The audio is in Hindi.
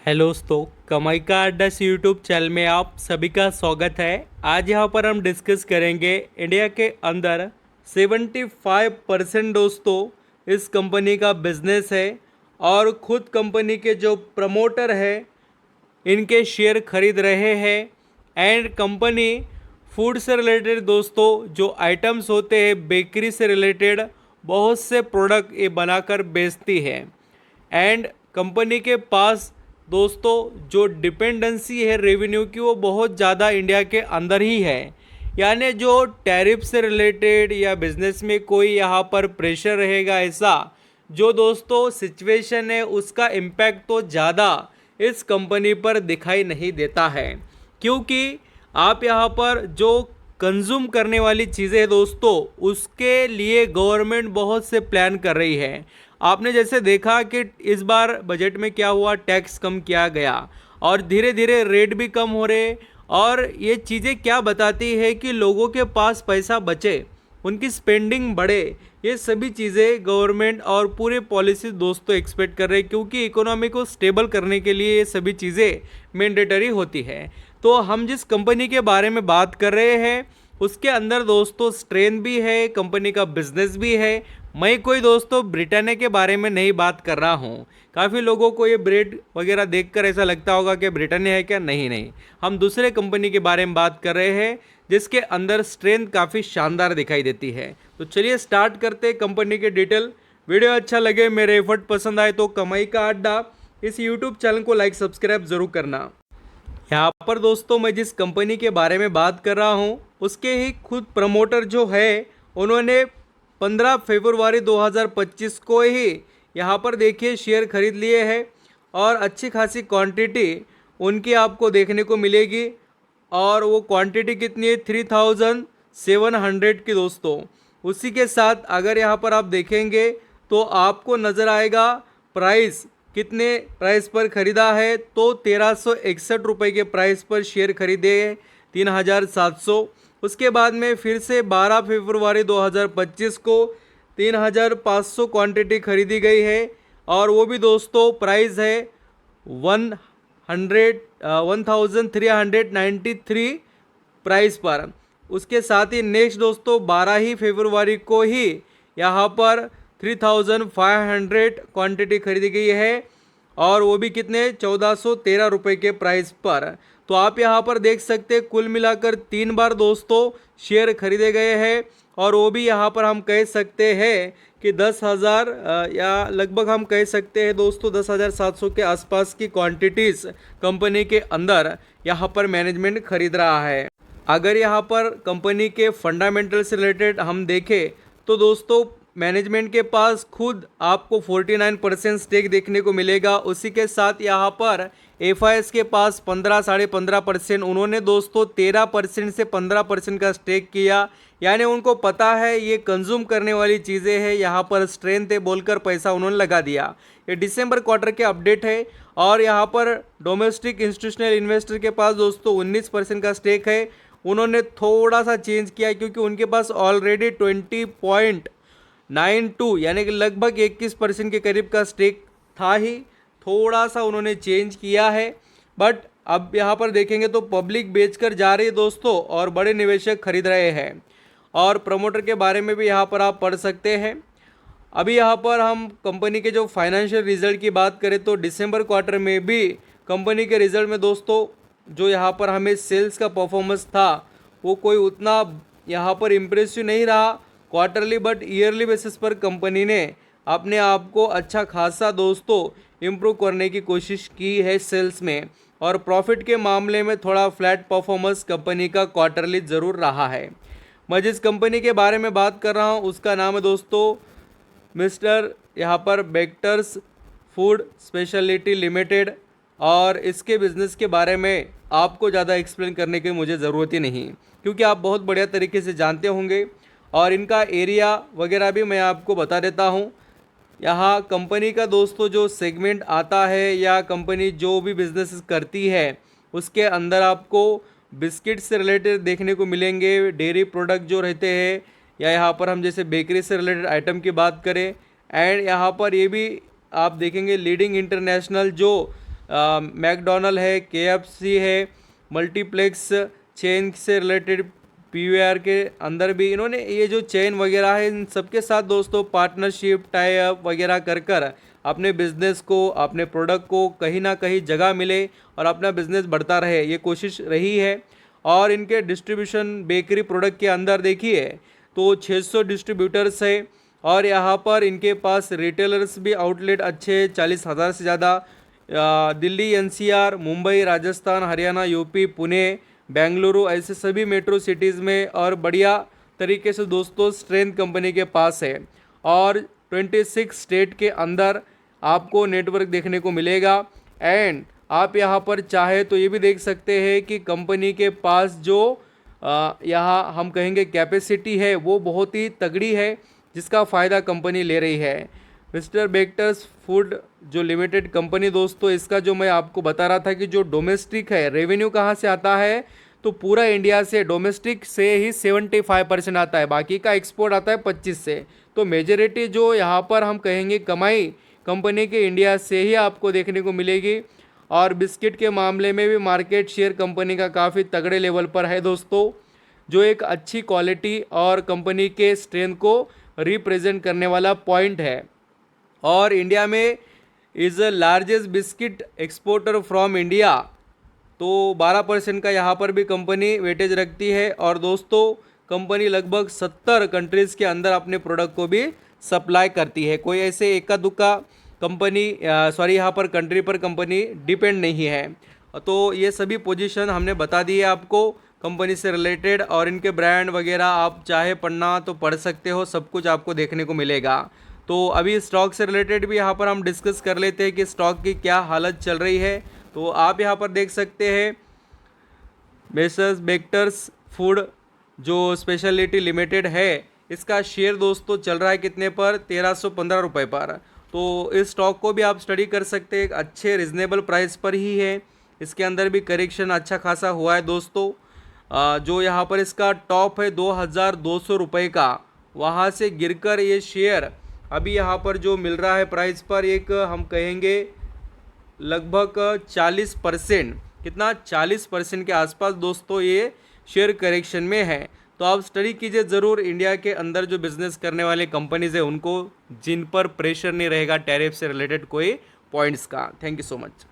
हेलो दोस्तों, कमाई का अड्डा से यूट्यूब चैनल में आप सभी का स्वागत है। आज यहाँ पर हम डिस्कस करेंगे इंडिया के अंदर 75% दोस्तों इस कंपनी का बिजनेस है और खुद कंपनी के जो प्रमोटर है इनके शेयर खरीद रहे हैं। एंड कंपनी फूड से रिलेटेड दोस्तों जो आइटम्स होते हैं बेकरी से रिलेटेड बहुत से प्रोडक्ट ये बनाकर बेचती है। एंड कंपनी के पास दोस्तों जो डिपेंडेंसी है रेवेन्यू की वो बहुत ज़्यादा इंडिया के अंदर ही है। यानी जो टैरिफ से रिलेटेड या बिजनेस में कोई यहाँ पर प्रेशर रहेगा ऐसा जो दोस्तों सिचुएशन है उसका इम्पैक्ट तो ज़्यादा इस कंपनी पर दिखाई नहीं देता है, क्योंकि आप यहाँ पर जो कंज्यूम करने वाली चीज़ें दोस्तों उसके लिए गवर्नमेंट बहुत से प्लान कर रही है। आपने जैसे देखा कि इस बार बजट में क्या हुआ, टैक्स कम किया गया और धीरे धीरे रेट भी कम हो रहे। और ये चीज़ें क्या बताती है कि लोगों के पास पैसा बचे, उनकी स्पेंडिंग बढ़े। ये सभी चीज़ें गवर्नमेंट और पूरे पॉलिसी दोस्तों एक्सपेक्ट कर रहे हैं, क्योंकि इकोनॉमी को स्टेबल करने के लिए ये सभी चीज़ें मैंडेटरी होती है। तो हम जिस कंपनी के बारे में बात कर रहे हैं उसके अंदर दोस्तों स्ट्रेंथ भी है, कंपनी का बिजनेस भी है। मैं कोई दोस्तों ब्रिटानिया के बारे में नहीं बात कर रहा हूँ। काफ़ी लोगों को ये ब्रेड वगैरह देखकर ऐसा लगता होगा कि ब्रिटानिया है क्या, नहीं नहीं, हम दूसरे कंपनी के बारे में बात कर रहे हैं जिसके अंदर स्ट्रेंथ काफ़ी शानदार दिखाई देती है। तो चलिए स्टार्ट करते हैं कंपनी के डिटेल। वीडियो अच्छा लगे, मेरे एफर्ट पसंद आए तो कमाई का अड्डा इस यूट्यूब चैनल को लाइक सब्सक्राइब ज़रूर करना। यहाँ पर दोस्तों मैं जिस कंपनी के बारे में बात कर रहा हूँ उसके ही खुद प्रमोटर जो है उन्होंने 15 फरवरी 2025 को ही यहाँ पर देखिए शेयर खरीद लिए हैं और अच्छी खासी क्वांटिटी उनकी आपको देखने को मिलेगी। और वो क्वांटिटी कितनी है, 3700 की दोस्तों। उसी के साथ अगर यहाँ पर आप देखेंगे तो आपको नज़र आएगा प्राइस कितने प्राइस पर ख़रीदा है, तो 1361 रुपये के प्राइस पर शेयर खरीदे 3700। उसके बाद में फिर से 12 फरवरी 2025 को 3500 क्वांटिटी खरीदी गई है और वो भी दोस्तों प्राइस है 1393 प्राइस पर। उसके साथ ही नेक्स्ट दोस्तों 12 ही फरवरी को ही यहाँ पर 3500 क्वांटिटी खरीदी गई है और वो भी कितने 1413 रुपये के प्राइस पर। तो आप यहाँ पर देख सकते हैं कुल मिलाकर 3 बार दोस्तों शेयर खरीदे गए हैं और वो भी यहाँ पर हम कह सकते हैं कि 10,000 या लगभग हम कह सकते हैं दोस्तों 10,700 के आसपास की क्वांटिटीज़ कंपनी के अंदर यहाँ पर मैनेजमेंट खरीद रहा है। अगर यहाँ पर कंपनी के फंडामेंटल से रिलेटेड हम देखें तो दोस्तों मैनेजमेंट के पास खुद आपको 49% स्टेक देखने को मिलेगा। उसी के साथ यहाँ पर एफआईएस के पास 15-15.5%, उन्होंने दोस्तों 13% से 15% का स्टेक किया। यानी उनको पता है ये कंज्यूम करने वाली चीज़ें हैं, यहाँ पर स्ट्रेंथ है बोलकर पैसा उन्होंने लगा दिया। ये दिसंबर क्वार्टर के अपडेट है और यहाँ पर डोमेस्टिक इंस्टीट्यूशनल इन्वेस्टर के पास दोस्तों 19% का स्टेक है। उन्होंने थोड़ा सा चेंज किया क्योंकि उनके पास ऑलरेडी 20.92 यानी कि लगभग 21% के करीब का स्टेक था ही, थोड़ा सा उन्होंने चेंज किया है। बट अब यहाँ पर देखेंगे तो पब्लिक बेचकर जा रही है दोस्तों और बड़े निवेशक खरीद रहे हैं। और प्रमोटर के बारे में भी यहाँ पर आप पढ़ सकते हैं। अभी यहाँ पर हम कंपनी के जो फाइनेंशियल रिजल्ट की बात करें तो दिसंबर क्वार्टर में भी कंपनी के रिजल्ट में दोस्तों जो यहाँ पर हमें सेल्स का परफॉर्मेंस था वो कोई उतना यहाँ पर इम्प्रेसिव नहीं रहा क्वार्टरली, बट ईयरली बेसिस पर कंपनी ने अपने आप को अच्छा खासा दोस्तों इम्प्रूव करने की कोशिश की है सेल्स में। और प्रॉफिट के मामले में थोड़ा फ्लैट परफॉर्मेंस कंपनी का क्वार्टरली ज़रूर रहा है। मैं जिस कंपनी के बारे में बात कर रहा हूँ उसका नाम है दोस्तों मिस्टर यहाँ पर बेक्टर्स फूड स्पेशलिटी लिमिटेड। और इसके बिज़नेस के बारे में आपको ज़्यादा एक्सप्लेन करने की मुझे ज़रूरत ही नहीं, क्योंकि आप बहुत बढ़िया तरीके से जानते होंगे। और इनका एरिया वगैरह भी मैं आपको बता देता हूँ। यहाँ कंपनी का दोस्तों जो सेगमेंट आता है या कंपनी जो भी बिजनेस करती है उसके अंदर आपको बिस्किट से रिलेटेड देखने को मिलेंगे, डेयरी प्रोडक्ट जो रहते हैं, या यहाँ पर हम जैसे बेकरी से रिलेटेड आइटम की बात करें। एंड यहाँ पर ये भी आप देखेंगे लीडिंग इंटरनेशनल जो मैकडोनल्ड है, KFC है, मल्टीप्लेक्स चेन से रिलेटेड PVR के अंदर भी इन्होंने ये जो चेन वगैरह है इन सबके साथ दोस्तों पार्टनरशिप टाई अप वगैरह कर अपने बिजनेस को, अपने प्रोडक्ट को कहीं ना कहीं जगह मिले और अपना बिजनेस बढ़ता रहे, ये कोशिश रही है। और इनके डिस्ट्रीब्यूशन बेकरी प्रोडक्ट के अंदर देखिए तो 600 डिस्ट्रीब्यूटर्स है और यहाँ पर इनके पास रिटेलर्स भी आउटलेट अच्छे 40,000 से ज़्यादा दिल्ली, NCR, मुंबई, राजस्थान, हरियाणा, UP, पुणे, बेंगलुरु ऐसे सभी मेट्रो सिटीज़ में और बढ़िया तरीके से दोस्तों स्ट्रेंथ कंपनी के पास है। और 26 स्टेट के अंदर आपको नेटवर्क देखने को मिलेगा। एंड आप यहाँ पर चाहे तो ये भी देख सकते हैं कि कंपनी के पास जो यहाँ हम कहेंगे कैपेसिटी है वो बहुत ही तगड़ी है, जिसका फ़ायदा कंपनी ले रही है। मिस्टर बेक्टर्स फूड जो लिमिटेड कंपनी दोस्तों, इसका जो मैं आपको बता रहा था कि जो डोमेस्टिक है रेवेन्यू कहाँ से आता है, तो पूरा इंडिया से डोमेस्टिक से ही 75% आता है, बाकी का एक्सपोर्ट आता है 25 से। तो मेजॉरिटी जो यहाँ पर हम कहेंगे कमाई कंपनी के इंडिया से ही आपको देखने को मिलेगी। और बिस्किट के मामले में भी मार्केट शेयर कंपनी का काफ़ी तगड़े लेवल पर है दोस्तों, जो एक अच्छी क्वालिटी और कंपनी के स्ट्रेंथ को रिप्रेजेंट करने वाला पॉइंट है। और इंडिया में is largest biscuit exporter from India, तो 12% का यहाँ पर भी कंपनी वेटेज रखती है। और दोस्तों कंपनी लगभग 70 कंट्रीज़ के अंदर अपने प्रोडक्ट को भी सप्लाई करती है। कोई ऐसे इक्का दुक्का कंपनी यहाँ पर कंट्री पर कंपनी डिपेंड नहीं है। तो ये सभी पोजीशन हमने बता दी है आपको कंपनी से रिलेटेड, और इनके ब्रांड वगैरह आप चाहे पढ़ना तो पढ़ सकते हो, सब कुछ आपको देखने को मिलेगा। तो अभी स्टॉक से रिलेटेड भी यहाँ पर हम डिस्कस कर लेते हैं कि स्टॉक की क्या हालत चल रही है। तो आप यहाँ पर देख सकते हैं मेसर्स बेक्टर्स फूड जो स्पेशलिटी लिमिटेड है, इसका शेयर दोस्तों चल रहा है कितने पर, 1315 रुपये पर। तो इस स्टॉक को भी आप स्टडी कर सकते हैं, एक अच्छे रिजनेबल प्राइस पर ही है। इसके अंदर भी करेक्शन अच्छा खासा हुआ है दोस्तों। जो यहाँ पर इसका टॉप है 2200 रुपये का, वहाँ से गिरकर ये शेयर अभी यहाँ पर जो मिल रहा है प्राइस पर, एक हम कहेंगे लगभग 40%, कितना 40% के आसपास दोस्तों ये शेयर करेक्शन में है। तो आप स्टडी कीजिए ज़रूर इंडिया के अंदर जो बिज़नेस करने वाले कंपनीज़ है उनको, जिन पर प्रेशर नहीं रहेगा टैरिफ से रिलेटेड कोई पॉइंट्स का। Thank you so much.